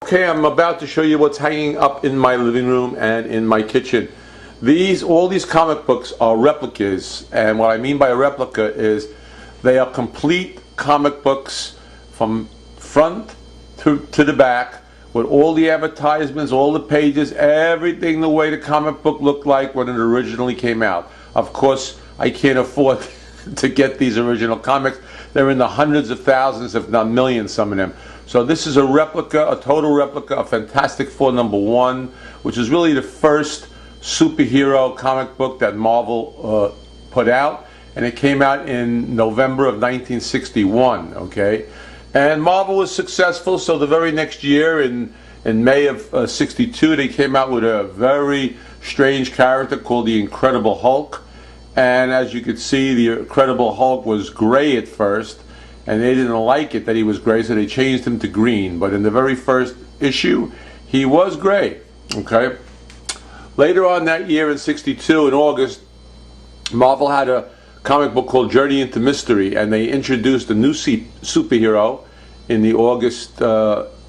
Okay, I'm about to show you what's hanging up in my living room and in my kitchen. All these comic books are replicas, and what I mean by a replica is they are complete comic books from front to the back, with all the advertisements, all the pages, everything the way the comic book looked like when it originally came out. Of course, I can't afford to get these original comics. They're in the hundreds of thousands, if not millions, some of them. So this is a replica, a total replica of Fantastic Four #1, which is really the first superhero comic book that Marvel put out, and it came out in November of 1961. Okay, and Marvel was successful. So the very next year, in May of '62, they came out with a very strange character called the Incredible Hulk. And as you could see, the Incredible Hulk was gray at first, and they didn't like it that he was gray, so they changed him to green. But in the very first issue, he was gray. Okay. Later on that year in '62, in August, Marvel had a comic book called Journey into Mystery, and they introduced a new superhero in the August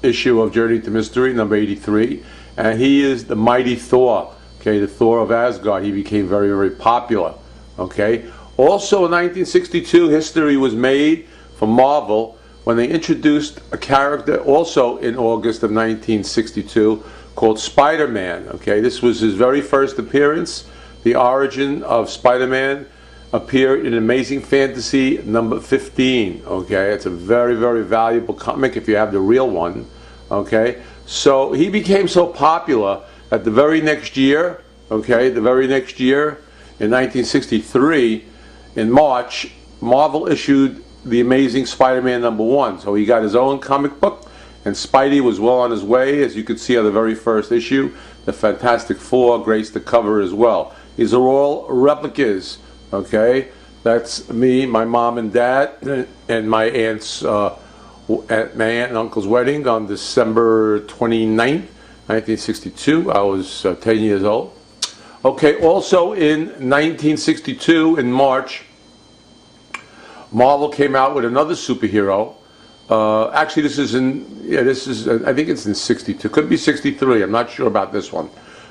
issue of Journey to Mystery, number 83, and he is the Mighty Thor. Okay, the Thor of Asgard. He became very, very popular. Okay. Also in 1962, history was made for Marvel when they introduced a character also in August of 1962 called Spider-Man. Okay, this was his very first appearance. The origin of Spider-Man appeared in Amazing Fantasy number 15. Okay, it's a very, very valuable comic if you have the real one. Okay, so he became so popular that the very next year, in 1963, in March, Marvel issued the Amazing Spider-Man #1. So he got his own comic book, and Spidey was well on his way, as you could see on the very first issue. The Fantastic Four graced the cover as well. These are all replicas. Okay, that's me, my mom and dad, and my my aunt and uncle's wedding on December 29th, 1962. I was 10 years old. Okay, also in 1962, in March, Marvel came out with another superhero. Actually, I think it's in '62. Could be '63. I'm not sure about this one.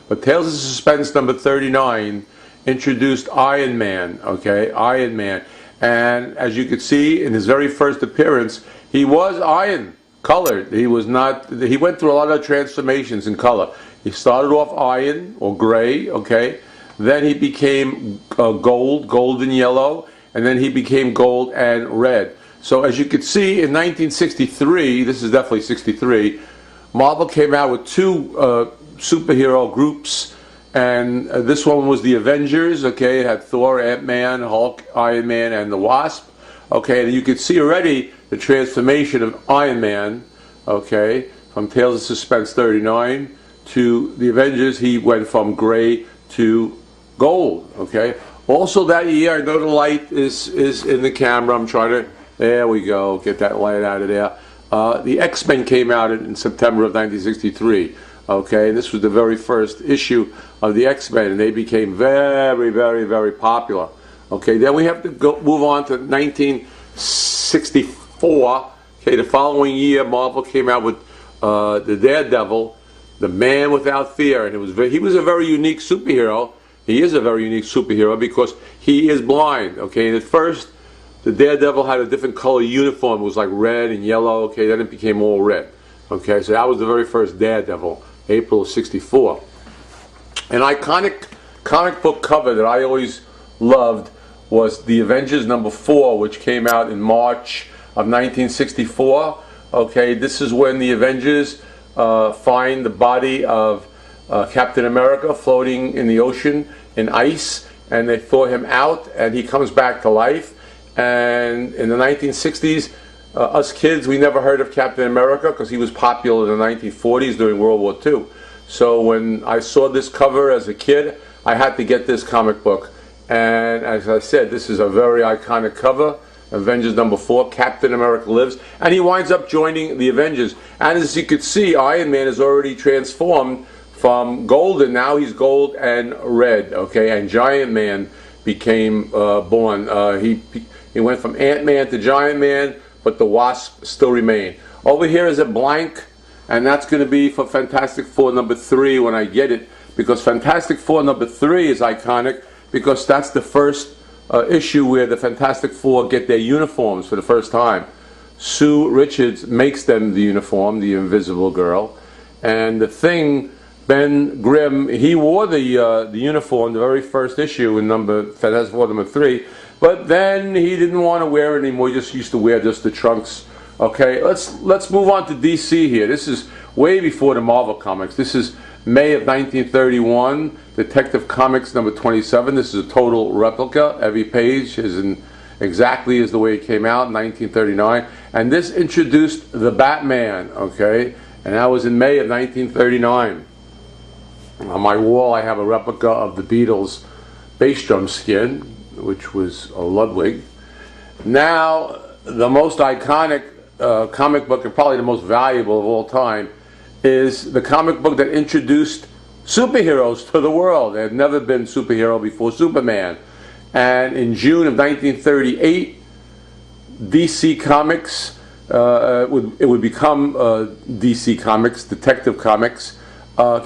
But Tales of Suspense number 39 introduced Iron Man. Okay, Iron Man, and as you could see in his very first appearance, he was iron colored. He was not. He went through a lot of transformations in color. He started off iron or gray. Okay, then he became golden yellow, and then he became gold and red. So as you could see in 1963, this is definitely '63, Marvel came out with two superhero groups, and this one was the Avengers. Okay, it had Thor, Ant-Man, Hulk, Iron Man, and the Wasp. Okay, and you could see already the transformation of Iron Man. Okay, from Tales of Suspense 39 to the Avengers, he went from gray to gold. Okay. Also that year, I know the light is in the camera. I'm trying to. There we go. Get that light out of there. The X-Men came out in September of 1963. Okay, and this was the very first issue of the X-Men, and they became very, very, very popular. Okay, then we have to move on to 1964. Okay, the following year, Marvel came out with the Daredevil, the Man Without Fear, and he was a very unique superhero. He is a very unique superhero because he is blind. Okay, and at first, the Daredevil had a different color uniform. It was like red and yellow. Okay, then it became all red. Okay, so that was the very first Daredevil, April of '64. An iconic comic book cover that I always loved was the Avengers #4, which came out in March of 1964. Okay, this is when the Avengers find the body of Captain America floating in the ocean in ice, and they thaw him out, and he comes back to life. And in the 1960s, us kids, we never heard of Captain America because he was popular in the 1940s during World War II. So when I saw this cover as a kid, I had to get this comic book. And as I said, this is a very iconic cover. Avengers #4, Captain America lives, and he winds up joining the Avengers. And as you could see, Iron Man is already transformed from golden. Now he's gold and red. Okay, and Giant Man became born. He went from Ant-Man to Giant Man, but the Wasp still remained. Over here is a blank and that's going to be for Fantastic Four number 3 when I get it, because Fantastic Four number 3 is iconic because that's the first issue where the Fantastic Four get their uniforms for the first time. Sue Richards makes them the uniform, the Invisible Girl, and the Thing, Ben Grimm, he wore the uniform, the very first issue in Fantastic Four number 3, but then he didn't want to wear it anymore. He just used to wear just the trunks. Okay, let's move on to DC here. This is way before the Marvel Comics. This is May of 1931, Detective Comics number 27. This is a total replica. Every page is exactly as the way it came out in 1939. And this introduced the Batman, okay? And that was in May of 1939. On my wall I have a replica of the Beatles bass drum skin, which was a Ludwig. Now, the most iconic comic book, and probably the most valuable of all time, is the comic book that introduced superheroes to the world. There had never been superhero before Superman. And in June of 1938, DC Comics, it would become DC Comics, Detective Comics,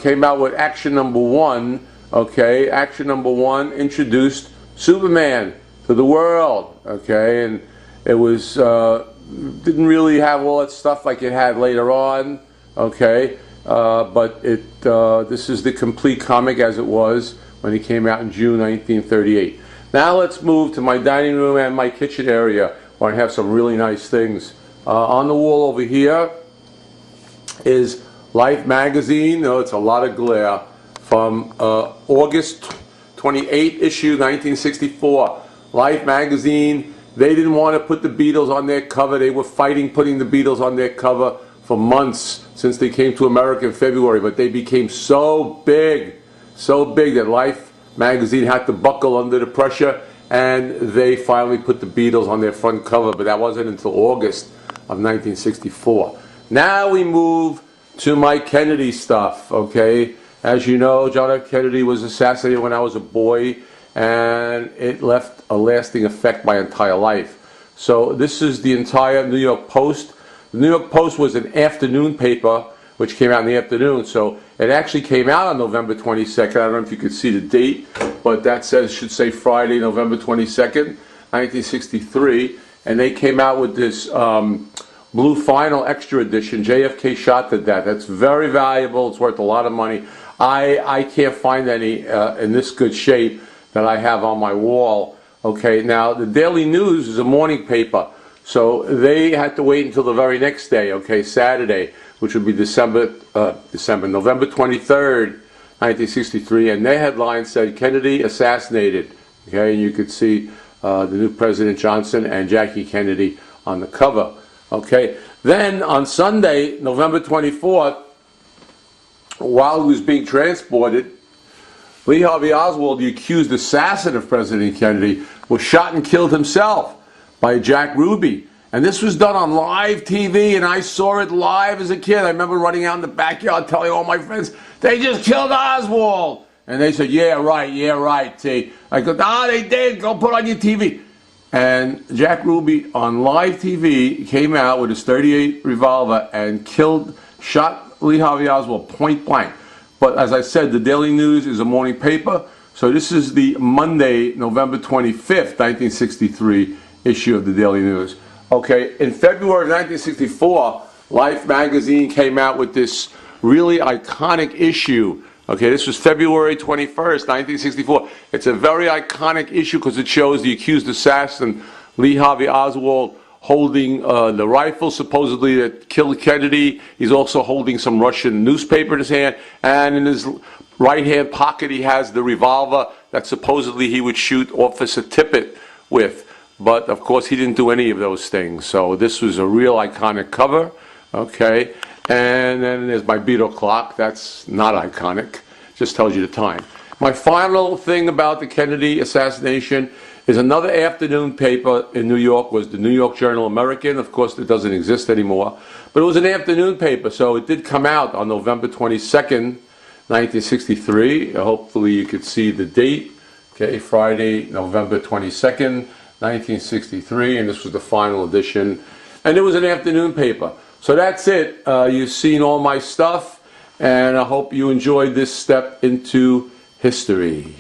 came out with Action Number 1. Okay, Action Number 1 introduced Superman to the world. Okay, and it was didn't really have all that stuff like it had later on. Okay, but this is the complete comic as it was when it came out in June 1938. Now let's move to my dining room and my kitchen area, where I have some really nice things. On the wall over here is Life magazine. No, it's a lot of glare. From August 28th issue 1964. Life magazine. They didn't want to put the Beatles on their cover. They were fighting putting the Beatles on their cover for months since they came to America in February, but they became so big that Life magazine had to buckle under the pressure, and they finally put the Beatles on their front cover, but that wasn't until August of 1964. Now we move to my Kennedy stuff, okay? As you know, John F. Kennedy was assassinated when I was a boy, and it left a lasting effect my entire life. So this is the entire New York Post. The New York Post was an afternoon paper which came out in the afternoon, so it actually came out on November 22nd. I don't know if you could see the date, but that should say Friday, November 22nd, 1963, and they came out with this blue vinyl extra edition. JFK shot to death. That's very valuable. It's worth a lot of money. I can't find any in this good shape that I have on my wall. Okay, now the Daily News is a morning paper, so they had to wait until the very next day, okay, Saturday, which would be November 23rd, 1963, and their headline said, Kennedy assassinated. Okay, and you could see the new President Johnson and Jackie Kennedy on the cover. Okay, then on Sunday, November 24th, while he was being transported, Lee Harvey Oswald, the accused assassin of President Kennedy, was shot and killed himself by Jack Ruby. And this was done on live TV, and I saw it live as a kid. I remember running out in the backyard telling all my friends, they just killed Oswald. And they said, yeah, right, T. I go, they did, go put on your TV. And Jack Ruby on live TV came out with his .38 revolver and shot Lee Harvey Oswald point blank. But as I said, the Daily News is a morning paper, so this is the Monday, November 25th, 1963 issue of the Daily News. Okay, in February of 1964, Life magazine came out with this really iconic issue. Okay, this was February 21st, 1964. It's a very iconic issue because it shows the accused assassin, Lee Harvey Oswald, holding the rifle supposedly that killed Kennedy. He's also holding some Russian newspaper in his hand, and in his right hand pocket he has the revolver that supposedly he would shoot Officer Tippit with. But of course he didn't do any of those things. So this was a real iconic cover. Okay, and then there's my Beatle clock. That's not iconic, just tells you the time. My final thing about the Kennedy assassination is another afternoon paper in New York was the New York Journal American. Of course, it doesn't exist anymore. But it was an afternoon paper, so it did come out on November 22nd, 1963. Hopefully you could see the date. Okay, Friday, November 22nd, 1963, and this was the final edition. And it was an afternoon paper. So that's it. You've seen all my stuff, and I hope you enjoyed this step into history.